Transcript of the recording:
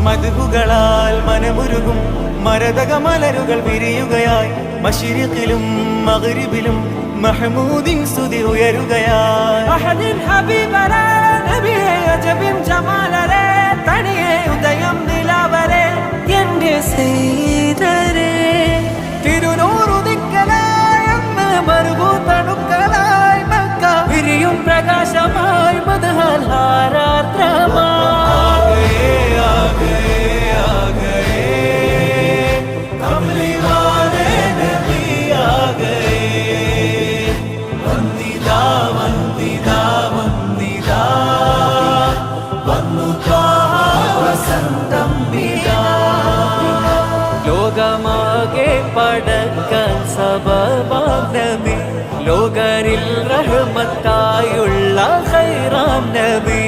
മദ്ഹുകളാൽ മനമുരുകും മരതക മലരുകൾ വിരിയുകയായി മശ്രിഖിലും മഗ്രിബിലും മഹ്മൂദിൻ സ്തുതി ഉയരുകയായി അഹദിൻ ഹബീബരേ നബിയേ അജബിൻ ജമാലരേ തനിയേ ഉദയം നിലാവരേ എന്റെ സൈദരേ തിരുനൂറുദിക്കലായി അന്ന് മറുകൂത്തണുക്കളായി മക്ക വിരിയും പ്രകാശമായി മദ്ഹൽ ആരാദ്രമായി ലോകമാകെ പടക്കാൻ സബബാം നബി ലോകരിൽ റഹ്മത്തായുള്ള ഖൈറാം നബി